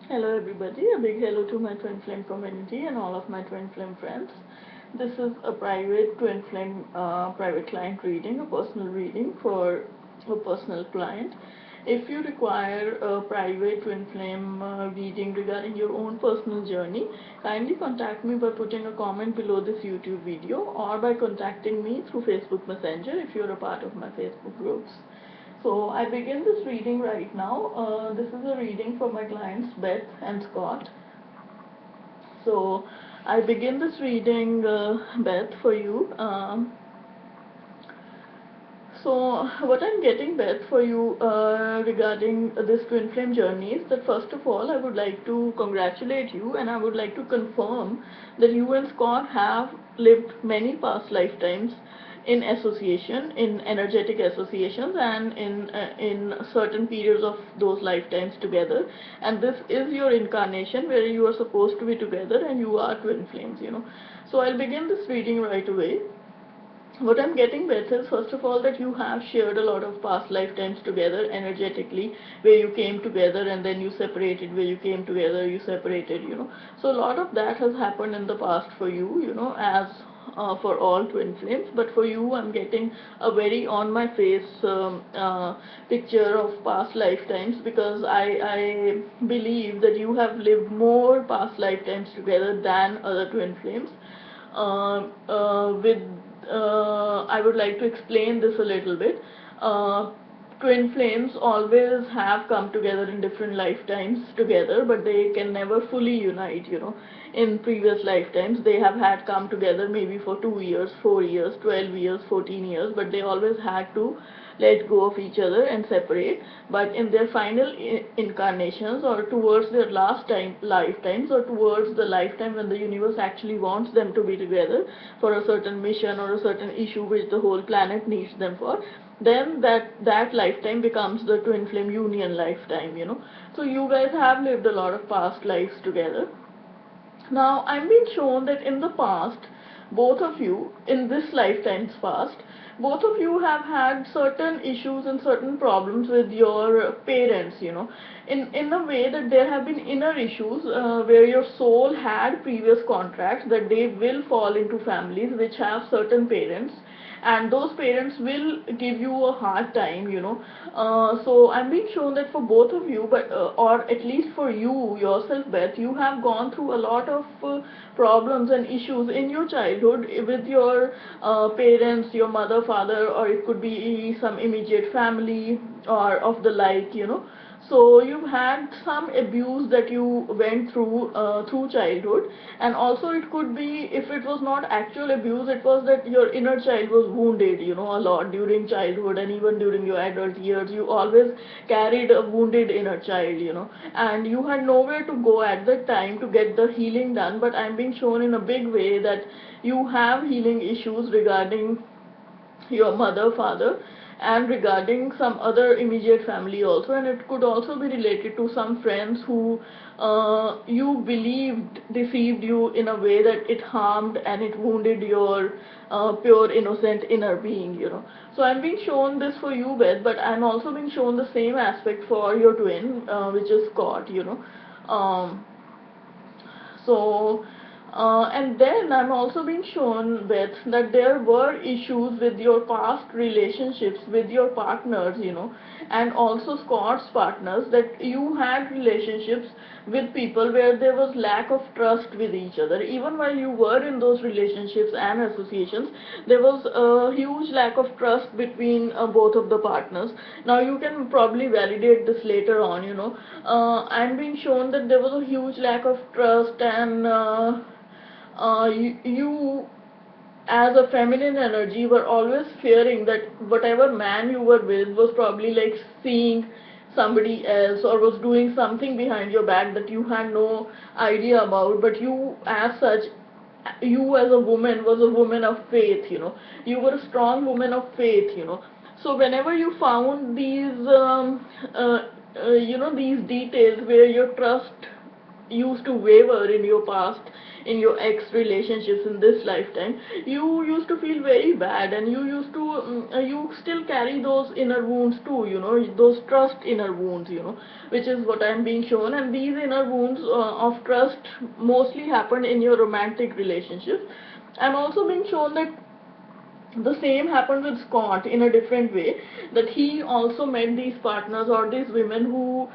Hello everybody, a big hello to my twin flame community and all of my twin flame friends. This is a private twin flame private client reading, a personal reading for a personal client. If you require a private twin flame reading regarding your own personal journey, kindly contact me by putting a comment below this YouTube video or by contacting me through Facebook Messenger if you're a part of my Facebook groups. So I begin this reading right now. This is a reading for my clients Beth and Scott. So I begin this reading, Beth, for you. So what I'm getting, Beth, for you regarding this twin flame journey is that first of all, I would like to congratulate you and I would like to confirm that you and Scott have lived many past lifetimes in association, in energetic associations, and in certain periods of those lifetimes together. And this is your incarnation where you are supposed to be together and you are twin flames. So I'll begin this reading right away. What I'm getting better is first of all that you have shared a lot of past lifetimes together energetically, where you came together and then you separated, where you came together, you separated. So a lot of that has happened in the past for you, as for all twin flames. But for you, I'm getting a very on my face picture of past lifetimes, because I believe that you have lived more past lifetimes together than other twin flames. With I would like to explain this a little bit. Uh, Twin flames always have come together in different lifetimes together, but they can never fully unite. In previous lifetimes, they have had come together maybe for 2 years, 4 years, 12 years, 14 years, but they always had to let go of each other and separate. But in their final incarnations, or towards their last lifetimes, or towards the lifetime when the universe actually wants them to be together for a certain mission or a certain issue which the whole planet needs them for, then that lifetime becomes the twin flame union lifetime. So you guys have lived a lot of past lives together. Now, I'm being shown that in the past, both of you, in this lifetime's past, both of you have had certain issues and certain problems with your parents, in a way that there have been inner issues where your soul had previous contracts that they will fall into families which have certain parents, and those parents will give you a hard time. So I'm being shown that for both of you, but or at least for you yourself, Beth, you have gone through a lot of problems and issues in your childhood with your parents, your mother, father, or it could be some immediate family or of the like. So you've had some abuse that you went through childhood, and also it could be, if it was not actual abuse, it was that your inner child was wounded, a lot during childhood, and even during your adult years you always carried a wounded inner child, and you had nowhere to go at that time to get the healing done. But I'm being shown in a big way that you have healing issues regarding your mother, father, and regarding some other immediate family also, and it could also be related to some friends who you believed deceived you in a way that it harmed and it wounded your pure innocent inner being. So I'm being shown this for you, Beth, but I'm also being shown the same aspect for your twin, which is Scott. um, so, and then I'm also being shown with that there were issues with your past relationships with your partners, and also Scott's partners, that you had relationships with people where there was lack of trust with each other. Even while you were in those relationships and associations, there was a huge lack of trust between both of the partners. Now you can probably validate this later on. I'm being shown that there was a huge lack of trust, and you as a feminine energy were always fearing that whatever man you were with was probably like seeing somebody else or was doing something behind your back that you had no idea about. But you as such, you as a woman was a woman of faith. You were a strong woman of faith. So whenever you found these these details where your trust used to waver in your past, in your ex relationships in this lifetime, you used to feel very bad, and you used to you still carry those inner wounds too, you know, those trust inner wounds, you know, which is what I'm being shown. And these inner wounds of trust mostly happen in your romantic relationships. I'm also being shown that the same happened with Scott in a different way, that he also met these partners or these women who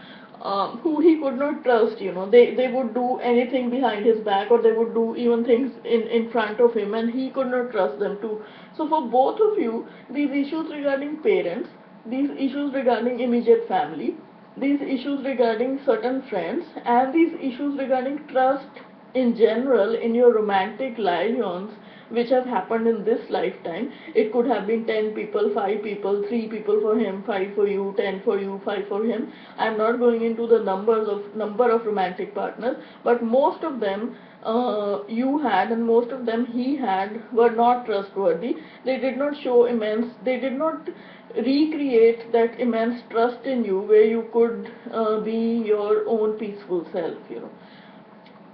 he could not trust, you know. They would do anything behind his back, or they would do even things in front of him, and he could not trust them too. So for both of you, these issues regarding parents, these issues regarding immediate family, these issues regarding certain friends, and these issues regarding trust in general in your romantic liaisons, which have happened in this lifetime. It could have been 10 people, 5 people, 3 people for him, 5 for you, 10 for you, 5 for him. I'm not going into the number of romantic partners, but most of them you had, and most of them he had, were not trustworthy. They did not show immense, they did not recreate that immense trust in you where you could be your own peaceful self, you know.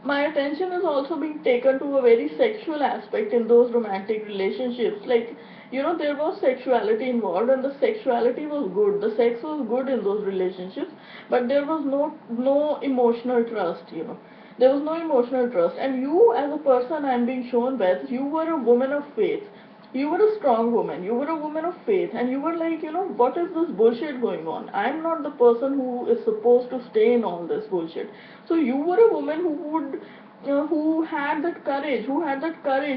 My attention is also being taken to a very sexual aspect in those romantic relationships. Like, you know, there was sexuality involved, and the sexuality was good, the sex was good in those relationships, but there was no emotional trust, you know. There was no emotional trust. And you, as a person, I'm being shown, Beth, you were a woman of faith. You were a strong woman, you were a woman of faith, and you were like, you know, what is this bullshit going on? I'm not the person who is supposed to stay in all this bullshit. So you were a woman who would who had that courage,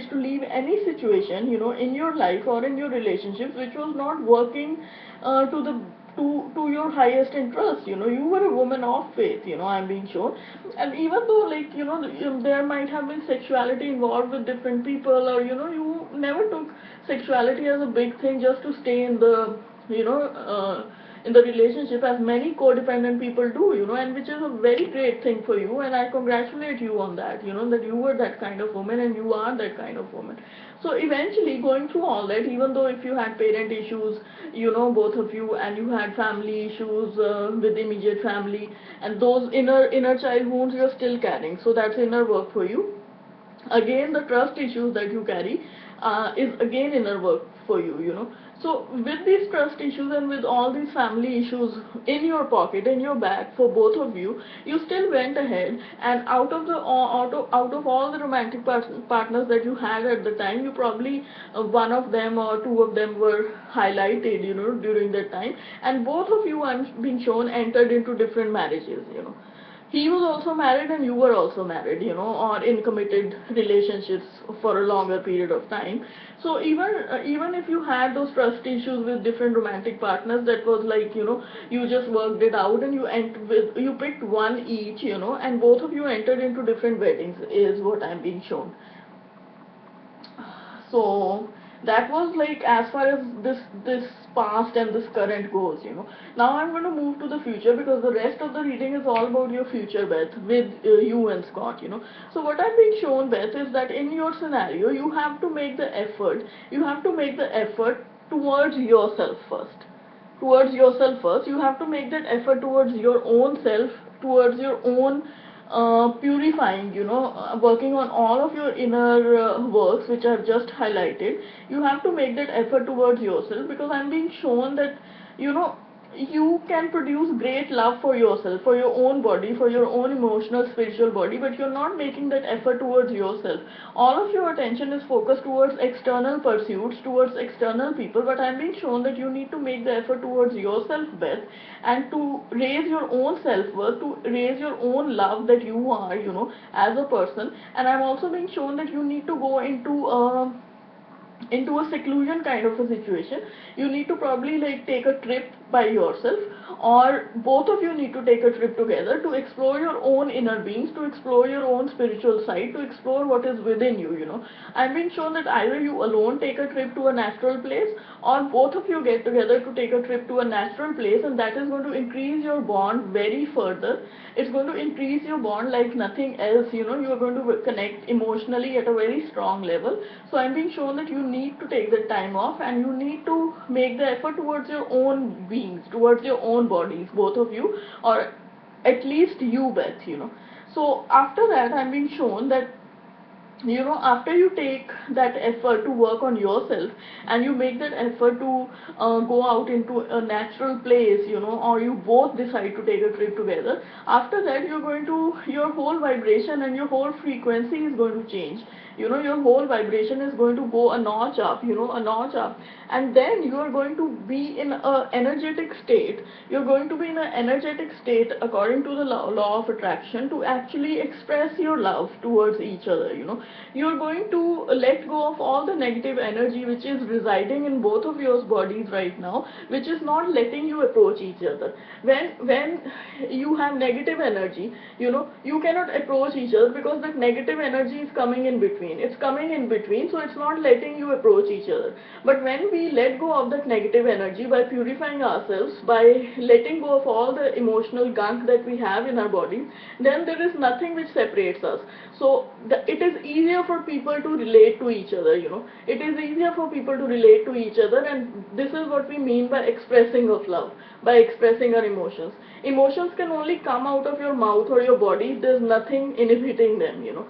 to leave any situation, you know, in your life or in your relationships which was not working to the to your highest interest. You know, you were a woman of faith, you know, I'm being shown. And even though, like, you know, there might have been sexuality involved with different people, or, you know, you never took sexuality as a big thing just to stay in the, you know, in the relationship, as many codependent people do, you know, and which is a very great thing for you, and I congratulate you on that, you know, that you were that kind of woman, and you are that kind of woman. So eventually, going through all that, even though if you had parent issues, you know, both of you, and you had family issues with immediate family, and those inner child wounds you're still carrying, so that's inner work for you. Again, the trust issues that you carry is again inner work for you, you know. So with these trust issues and with all these family issues in your pocket, in your bag, for both of you, you still went ahead, and out of all the romantic partners that you had at the time, you probably one of them or two of them were highlighted, you know, during that time, and both of you, I'm being shown, entered into different marriages, you know. He was also married and you were also married, you know, or in committed relationships for a longer period of time. So even if you had those trust issues with different romantic partners, that was like, you know, you just worked it out, and you picked one each, you know, and both of you entered into different weddings, is what I'm being shown. So that was like as far as this past and this current goes, you know. Now I'm going to move to the future, because the rest of the reading is all about your future, Beth, with you and Scott, you know. So what I'm being shown, Beth, is that in your scenario, you have to make the effort. You have to make the effort towards yourself first. Towards yourself first. You have to make that effort towards your own self, towards your own purifying, you know, working on all of your inner works, which I've just highlighted. You have to make that effort towards yourself, because I'm being shown that, you know, you can produce great love for yourself, for your own body, for your own emotional, spiritual body, but you're not making that effort towards yourself. All of your attention is focused towards external pursuits, towards external people, but I'm being shown that you need to make the effort towards yourself, Beth, and to raise your own self-worth, to raise your own love that you are, you know, as a person. And I'm also being shown that you need to go into a seclusion kind of a situation. You need to probably like take a trip by yourself, or both of you need to take a trip together to explore your own inner beings, to explore your own spiritual side, to explore what is within you, you know. I'm being shown that either you alone take a trip to a natural place, or both of you get together to take a trip to a natural place, and that is going to increase your bond very further. It's going to increase your bond like nothing else, you know. You are going to connect emotionally at a very strong level. So I'm being shown that you need to take the time off, and you need to make the effort towards your own beings, towards your own bodies, both of you, or at least you, Beth, you know. So after that, I'm being shown that, you know, after you take that effort to work on yourself, and you make that effort to go out into a natural place, you know, or you both decide to take a trip together, after that you're going to, your whole vibration and your whole frequency is going to change. You know, your whole vibration is going to go a notch up, you know, a notch up. And then you are going to be in a energetic state. You're going to be in an energetic state according to the law of attraction, to actually express your love towards each other. You know, you're going to let go of all the negative energy which is residing in both of your bodies right now, which is not letting you approach each other. When you have negative energy, you know, you cannot approach each other because that negative energy is coming in between. It's coming in between, so it's not letting you approach each other. But when we let go of that negative energy by purifying ourselves, by letting go of all the emotional gunk that we have in our body, then there is nothing which separates us. So it is easier for people to relate to each other, you know. It is easier for people to relate to each other, and this is what we mean by expressing of love, by expressing our emotions. Emotions can only come out of your mouth or your body if there's nothing inhibiting them, you know.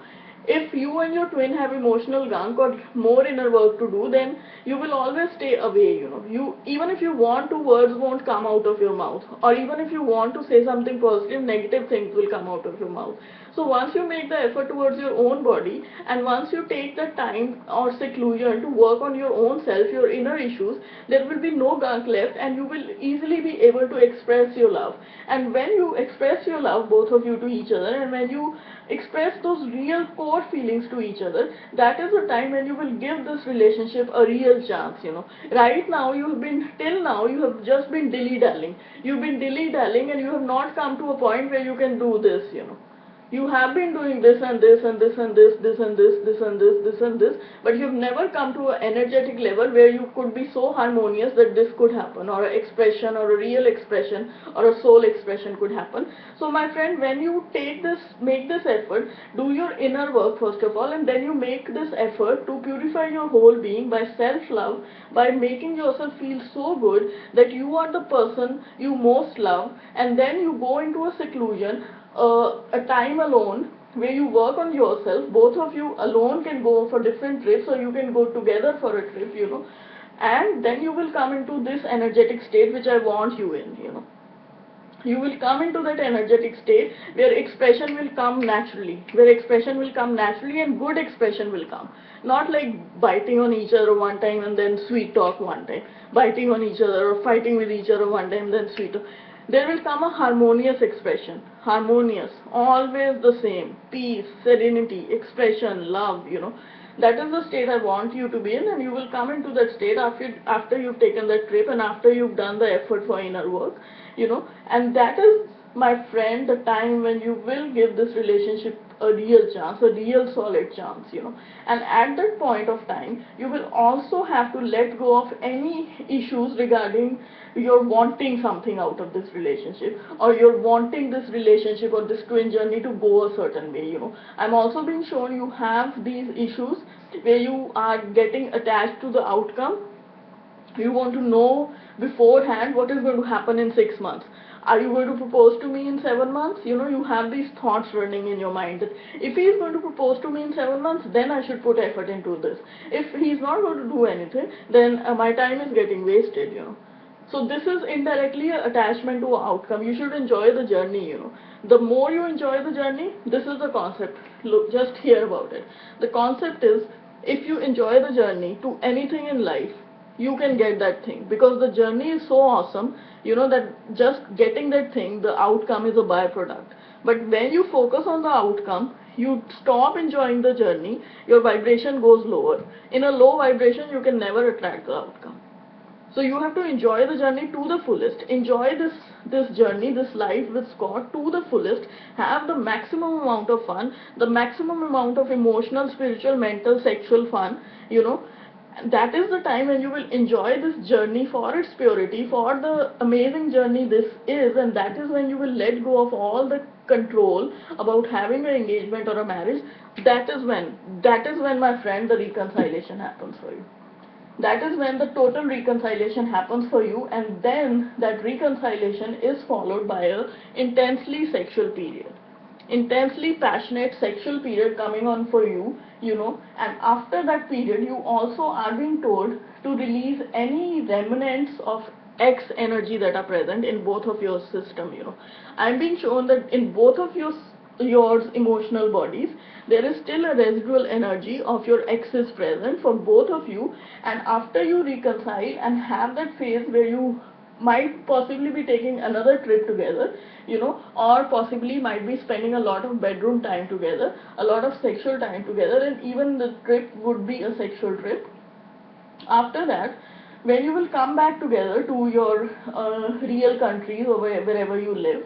If you and your twin have emotional gunk or more inner work to do, then you will always stay away, you know. You, even if you want to, words won't come out of your mouth, or even if you want to say something positive, negative things will come out of your mouth. So once you make the effort towards your own body, and once you take the time or seclusion to work on your own self, your inner issues, there will be no gunk left, and you will easily be able to express your love. And when you express your love, both of you, to each other, and when you express those real core feelings to each other, that is the time when you will give this relationship a real chance, you know. Right now, you have been, till now, you have just been dilly-dallying. You've been dilly-dallying, and you have not come to a point where you can do this, you know. You have been doing this and this and this and this and this and this and this, but you've never come to an energetic level where you could be so harmonious that this could happen, or an expression, or a real expression, or a soul expression could happen. So my friend, when you take this, make this effort, do your inner work first of all, and then you make this effort to purify your whole being by self-love, by making yourself feel so good that you are the person you most love, and then you go into a seclusion, a time alone, where you work on yourself. Both of you alone can go for different trips, or you can go together for a trip, you know, and then you will come into this energetic state which I want you in, you know. You will come into that energetic state where expression will come naturally, and good expression will come. Not like biting on each other one time and then sweet talk one time, biting on each other or fighting with each other one time, then sweet talk. There will come a harmonious expression, harmonious, always the same, peace, serenity, expression, love, you know. That is the state I want you to be in, and you will come into that state after you've taken that trip, and after you've done the effort for inner work, you know. And that is, my friend, the time when you will give this relationship a real chance, a real solid chance, you know. And at that point of time, you will also have to let go of any issues regarding you're wanting something out of this relationship, or you're wanting this relationship or this twin journey to go a certain way, you know. I'm also being shown you have these issues where you are getting attached to the outcome. You want to know beforehand what is going to happen in 6 months. Are you going to propose to me in 7 months? You know, you have these thoughts running in your mind that if he is going to propose to me in 7 months, then I should put effort into this. If he is not going to do anything, then my time is getting wasted, you know. So this is indirectly an attachment to an outcome. You should enjoy the journey, you know. The more you enjoy the journey, this is the concept. Look, just hear about it. The concept is, if you enjoy the journey to anything in life, you can get that thing, because the journey is so awesome, you know, that just getting that thing, the outcome is a byproduct. But when you focus on the outcome, you stop enjoying the journey, your vibration goes lower. In a low vibration, you can never attract the outcome. So you have to enjoy the journey to the fullest. Enjoy this journey, this life with Scott to the fullest. Have the maximum amount of fun, the maximum amount of emotional, spiritual, mental, sexual fun, you know. That is the time when you will enjoy this journey for its purity, for the amazing journey this is, and that is when you will let go of all the control about having an engagement or a marriage. That is when, my friend, the reconciliation happens for you. That is when the total reconciliation happens for you, and then that reconciliation is followed by a intensely sexual period. intensely passionate sexual period coming on for you, and after that period you also are being told to release any remnants of X energy that are present in both of your system. I'm being shown that in both of your emotional bodies there is still a residual energy of your exes present for both of you, and after you reconcile and have that phase where you might possibly be taking another trip together, or possibly might be spending a lot of bedroom time together, a lot of sexual time together, and even the trip would be a sexual trip. After that, when you will come back together to your real countries or wherever you live,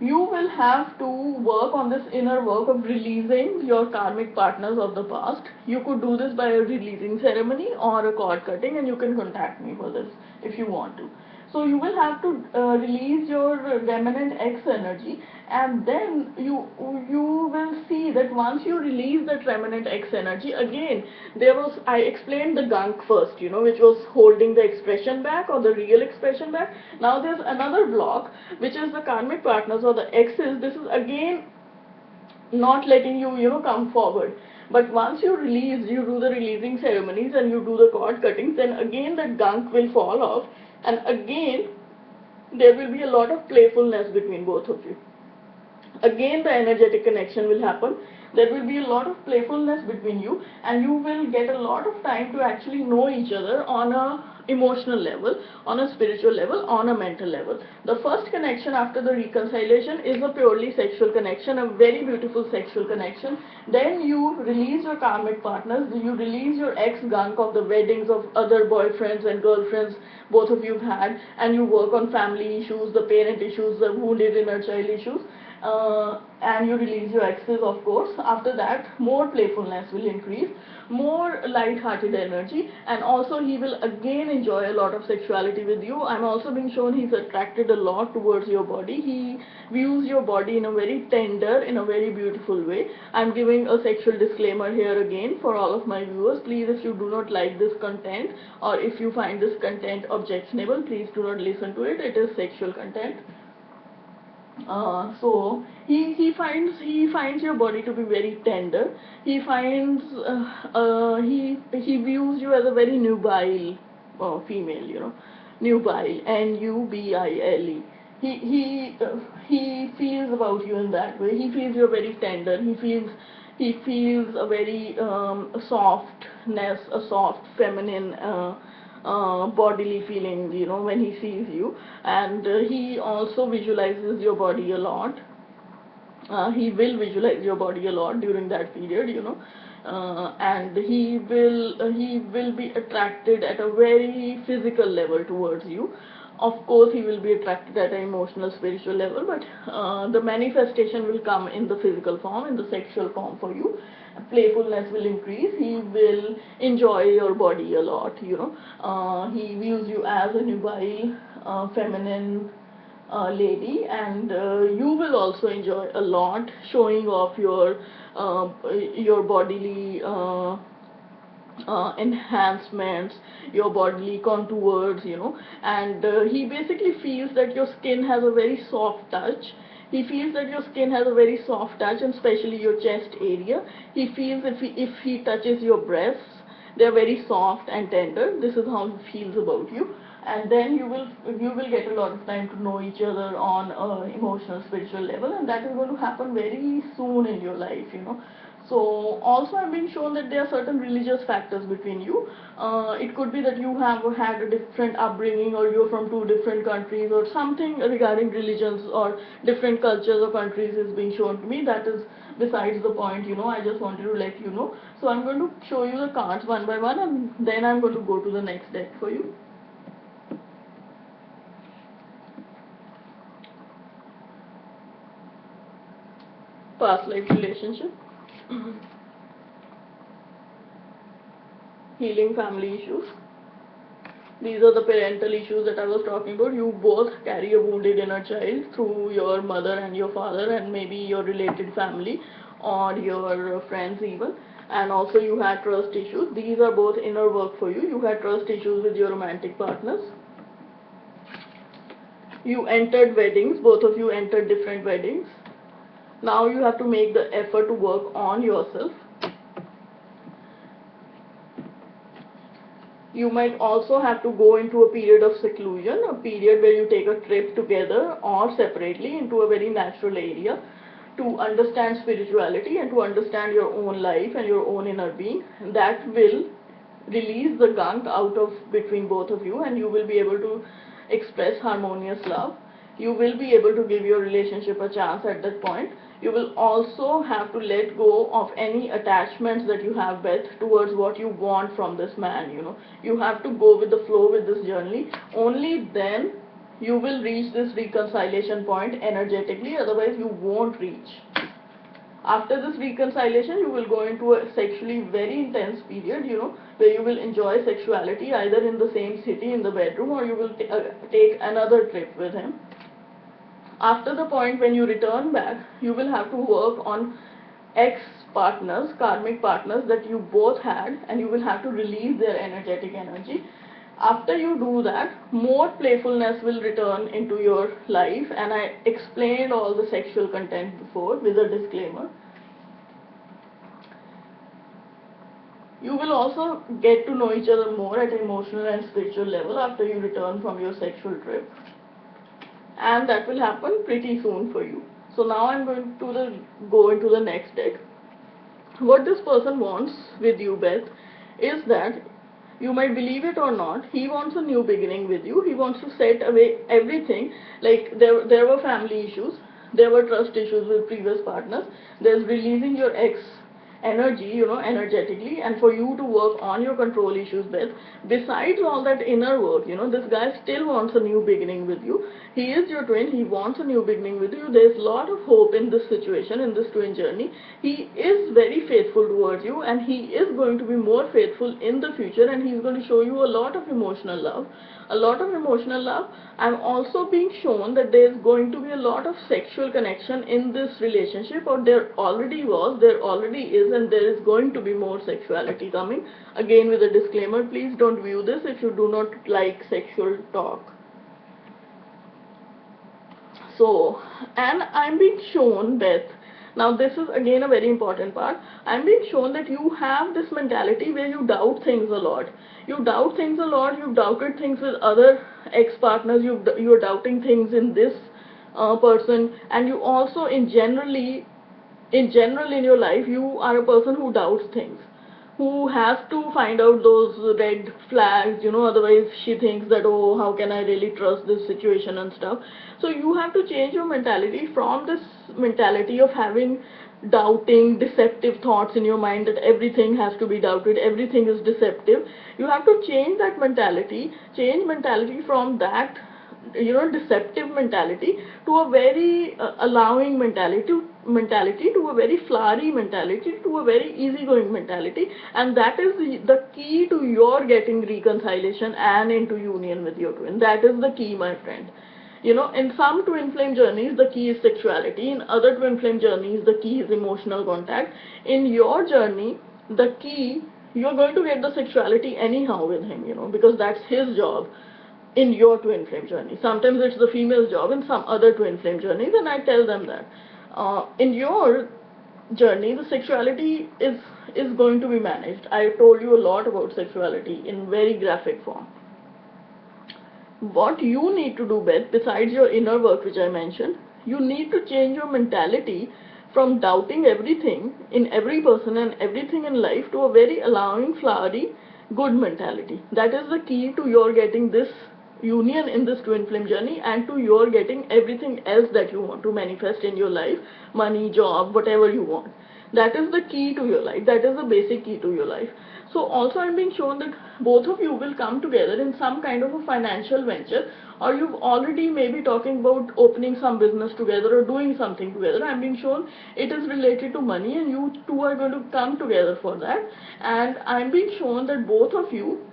you will have to work on this inner work of releasing your karmic partners of the past. You could do this by a releasing ceremony or a cord cutting, and you can contact me for this if you want to. So you will have to release your remnant X energy, and then you will see that once you release that remnant X energy, again I explained the gunk first, which was holding the expression back or the real expression back. Now there's another block, which is the karmic partners or the X's. This is again not letting you come forward. But once you release, you do the releasing ceremonies and you do the cord cuttings, then again that gunk will fall off, and again there will be a lot of playfulness between both of you. Again the energetic connection will happen. There will be a lot of playfulness between you, and you will get a lot of time to actually know each other on a emotional level, on a spiritual level, on a mental level. The first connection after the reconciliation is a purely sexual connection, a very beautiful sexual connection. Then you release your karmic partners, you release your ex-gunk of the weddings of other boyfriends and girlfriends both of you've had, and you work on family issues, the parent issues, the wounded inner child issues. And you release your exes, of course. After that, more playfulness will increase, more light-hearted energy, and also he will again enjoy a lot of sexuality with you. I'm also being shown he's attracted a lot towards your body. He views your body in a very tender, in a very beautiful way. I'm giving a sexual disclaimer here again for all of my viewers. Please, if you do not like this content, or if you find this content objectionable, please do not listen to it. It is sexual content. So he finds your body to be very tender. He finds he views you as a very nubile female, nubile, Nubile. He feels about you in that way. He feels you're very tender. He feels a very softness, a soft feminine bodily feeling, when he sees you. And he also visualizes your body a lot. He will visualize your body a lot during that period, and he will be attracted at a very physical level towards you. Of course, he will be attracted at an emotional, spiritual level, but the manifestation will come in the physical form, in the sexual form for you. Playfulness will increase. He will enjoy your body a lot, he views you as a nubile, feminine lady, and you will also enjoy a lot showing off your bodily enhancements, your bodily contours, and he basically feels that your skin has a very soft touch. He feels that your skin has a very soft touch, and especially your chest area. He feels if he touches your breasts, they are very soft and tender. This is how he feels about you. And then you will get a lot of time to know each other on an emotional, spiritual level, and that is going to happen very soon in your life, So also I'm being shown that there are certain religious factors between you. It could be that you have had a different upbringing, or you're from two different countries, or something regarding religions or different cultures or countries is being shown to me. That is besides the point, I just wanted to let you know. So I'm going to show you the cards one by one, and then I'm going to go to the next deck for you. Past life relationship. Healing family issues. These are the parental issues that I was talking about. You both carry a wounded inner child through your mother and your father, and maybe your related family or your friends even. And also you had trust issues. These are both inner work for you. You had trust issues with your romantic partners. You entered weddings. Both of you entered different weddings. Now you have to make the effort to work on yourself. You might also have to go into a period of seclusion, a period where you take a trip together or separately into a very natural area to understand spirituality and to understand your own life and your own inner being. That will release the gunk out of between both of you, and you will be able to express harmonious love. You will be able to give your relationship a chance at that point. You will also have to let go of any attachments that you have, Beth, towards what you want from this man. You have to go with the flow with this journey. Only then you will reach this reconciliation point energetically, otherwise you won't reach. After this reconciliation, you will go into a sexually very intense period, where you will enjoy sexuality either in the same city in the bedroom, or you will take another trip with him. After the point when you return back, you will have to work on ex-partners, karmic partners that you both had, and you will have to release their energetic energy. After you do that, more playfulness will return into your life, and I explained all the sexual content before with a disclaimer. You will also get to know each other more at an emotional and spiritual level after you return from your sexual trip, and that will happen pretty soon for you. So now I'm going to go into the next deck. What this person wants with you, Beth, is that, you might believe it or not, he wants a new beginning with you. He wants to set away everything. Like there were family issues, there were trust issues with previous partners, there's releasing your ex energy, energetically, and for you to work on your control issues, Beth. Besides all that inner work, this guy still wants a new beginning with you. He is your twin, he wants a new beginning with you. There's a lot of hope in this situation, in this twin journey. He is very faithful towards you, and he is going to be more faithful in the future, and he's going to show you a lot of emotional love. I'm also being shown that there's going to be a lot of sexual connection in this relationship, or there already was, there already is, and there is going to be more sexuality coming. Again, with a disclaimer, please don't view this if you do not like sexual talk. So, and I'm being shown, Beth, now this is again a very important part, I'm being shown that you have this mentality where you doubt things a lot. You've doubted things with other ex-partners, you're doubting things in this person, and you also in general in your life, you are a person who doubts things, who has to find out those red flags, otherwise she thinks that, oh, how can I really trust this situation and stuff. So you have to change your mentality from this mentality of having doubting, deceptive thoughts in your mind that everything has to be doubted, everything is deceptive. You have to change that mentality, from that deceptive mentality to a very allowing mentality, to a very flowery mentality, to a very easygoing mentality, and that is the key to your getting reconciliation and into union with your twin. That is the key, my friend. In some twin flame journeys, the key is sexuality. In other twin flame journeys, the key is emotional contact. In your journey, the key, you're going to get the sexuality anyhow with him, because that's his job in your twin flame journey. Sometimes it's the female's job in some other twin flame journeys, and I tell them that. In your journey, the sexuality is going to be managed. I told you a lot about sexuality in very graphic form. What you need to do, Beth, besides your inner work which I mentioned, you need to change your mentality from doubting everything in every person and everything in life to a very allowing, flowery, good mentality. That is the key to your getting this union in this twin flame journey, and to your getting everything else that you want to manifest in your life, money, job, whatever you want. That is the key to your life. That is the basic key to your life. So also I'm being shown that both of you will come together in some kind of a financial venture, or you've already maybe talking about opening some business together or doing something together. I'm being shown it is related to money, and you two are going to come together for that. And I'm being shown that both of you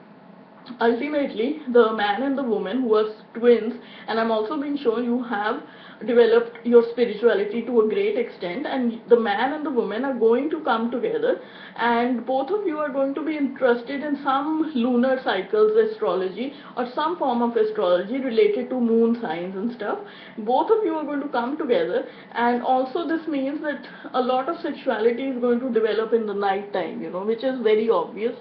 ultimately the man and the woman who are twins, and I'm also being shown you have developed your spirituality to a great extent, and the man and the woman are going to come together, and both of you are going to be interested in some lunar cycles astrology or some form of astrology related to moon signs and stuff. Both of you are going to come together, and also this means that a lot of sexuality is going to develop in the night time, which is very obvious.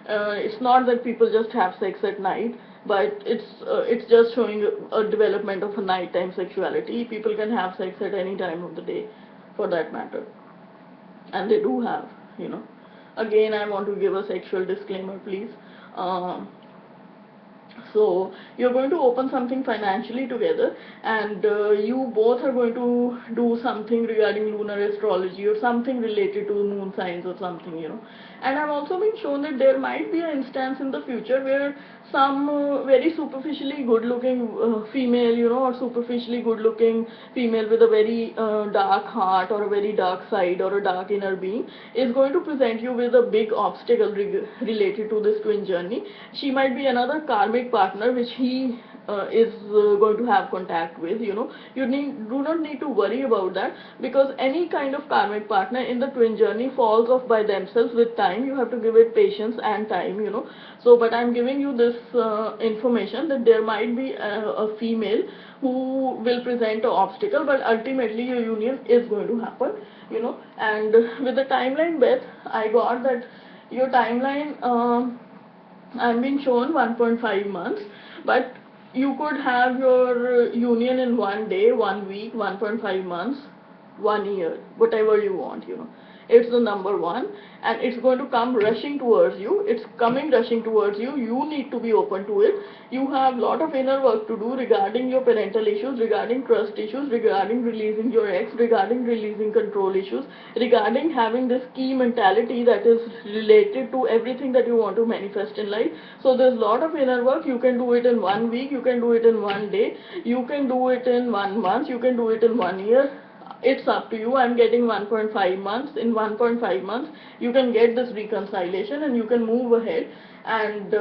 It's not that people just have sex at night, but it's just showing a development of a nighttime sexuality. People can have sex at any time of the day, for that matter, and they do have. Again, I want to give a sexual disclaimer, please. Um, so you're going to open something financially together, and you both are going to do something regarding lunar astrology or something related to moon signs or something. And I've also been shown that there might be an instance in the future where some very superficially good looking female, or superficially good looking female with a very dark heart or a very dark side or a dark inner being is going to present you with a big obstacle related to this twin journey. She might be another karmic partner which he is going to have contact with. You do not need to worry about that, because any kind of karmic partner in the twin journey falls off by themselves with time. You have to give it patience and time. So but I'm giving you this information that there might be a female who will present an obstacle, but ultimately your union is going to happen. And with the timeline, Beth, I got that your timeline, I'm being shown 1.5 months, but you could have your union in 1 day, 1 week, 1.5 months, 1 year, whatever you want. It's the number one, and it's going to come rushing towards you. It's coming rushing towards you. You need to be open to it. You have a lot of inner work to do regarding your parental issues, regarding trust issues, regarding releasing your ex, regarding releasing control issues, regarding having this key mentality that is related to everything that you want to manifest in life. So there's a lot of inner work. You can do it in 1 week, you can do it in 1 day, you can do it in 1 month, you can do it in 1 year. It's up to you. I'm getting 1.5 months. In 1.5 months, you can get this reconciliation, and you can move ahead and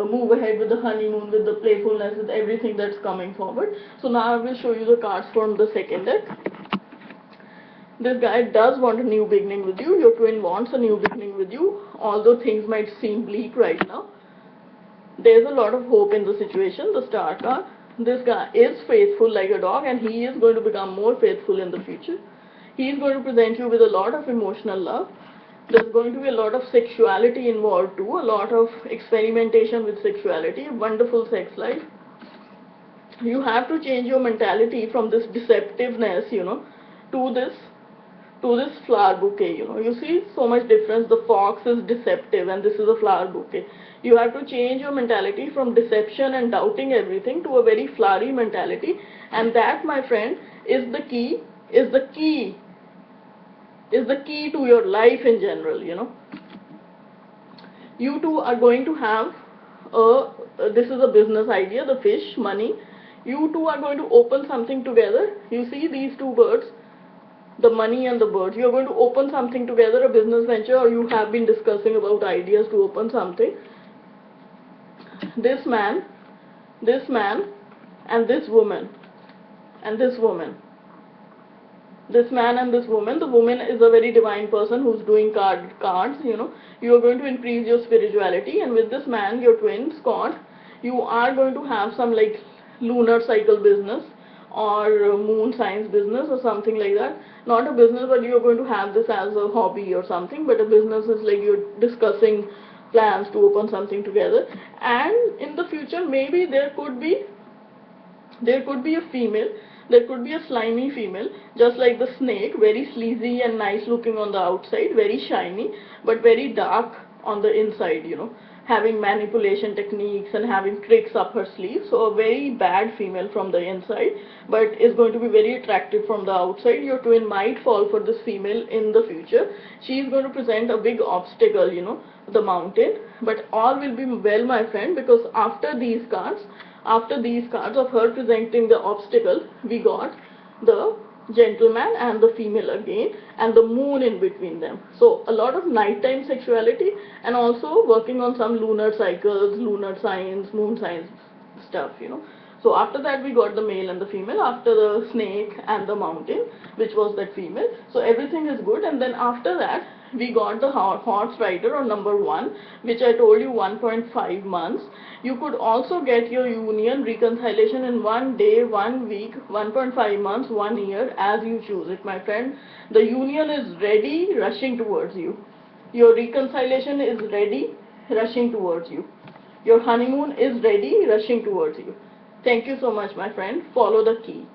move ahead with the honeymoon, with the playfulness, with everything that's coming forward. So now I will show you the cards from the second deck. This guy does want a new beginning with you. Your twin wants a new beginning with you, although things might seem bleak right now. There's a lot of hope in the situation. The Star card. This guy is faithful like a dog, and he is going to become more faithful in the future. He is going to present you with a lot of emotional love. There's going to be a lot of sexuality involved too, a lot of experimentation with sexuality, wonderful sex life. You have to change your mentality from this deceptiveness, to this flower bouquet. You see so much difference. The fox is deceptive and this is a flower bouquet. You have to change your mentality from deception and doubting everything to a very flowery mentality, and that, my friend, is the key to your life in general. You two are going to have this is a business idea, the fish, money. You two are going to open something together. You see these two birds, the money and the birds. You are going to open something together, a business venture, or you have been discussing about ideas to open something. This man, and this woman, and this woman. This man and this woman. The woman is a very divine person who's doing cards. You are going to increase your spirituality, and with this man, your twin Scott, you are going to have some like lunar cycle business or moon science business or something like that. Not a business, but you're going to have this as a hobby or something, but a business is like you're discussing plans to open something together. And in the future, maybe there could be a female, there could be a slimy female, just like the snake, very sleazy and nice looking on the outside, very shiny, but very dark on the inside, having manipulation techniques and having tricks up her sleeve. So a very bad female from the inside, but is going to be very attractive from the outside. Your twin might fall for this female in the future. She is going to present a big obstacle, the mountain, but all will be well, my friend, because after these cards of her presenting the obstacle, we got the gentleman and the female again, and the moon in between them. So a lot of nighttime sexuality, and also working on some lunar cycles, lunar signs, moon signs stuff, you know. So after that we got the male and the female, after the snake and the mountain, which was that female. So everything is good, and then after that we got the horse rider or number 1, which I told you 1.5 months. You could also get your union reconciliation in 1 day, 1 week, 1.5 months, 1 year, as you choose it, my friend. The union is ready, rushing towards you. Your reconciliation is ready, rushing towards you. Your honeymoon is ready, rushing towards you. Thank you so much, my friend. Follow the key.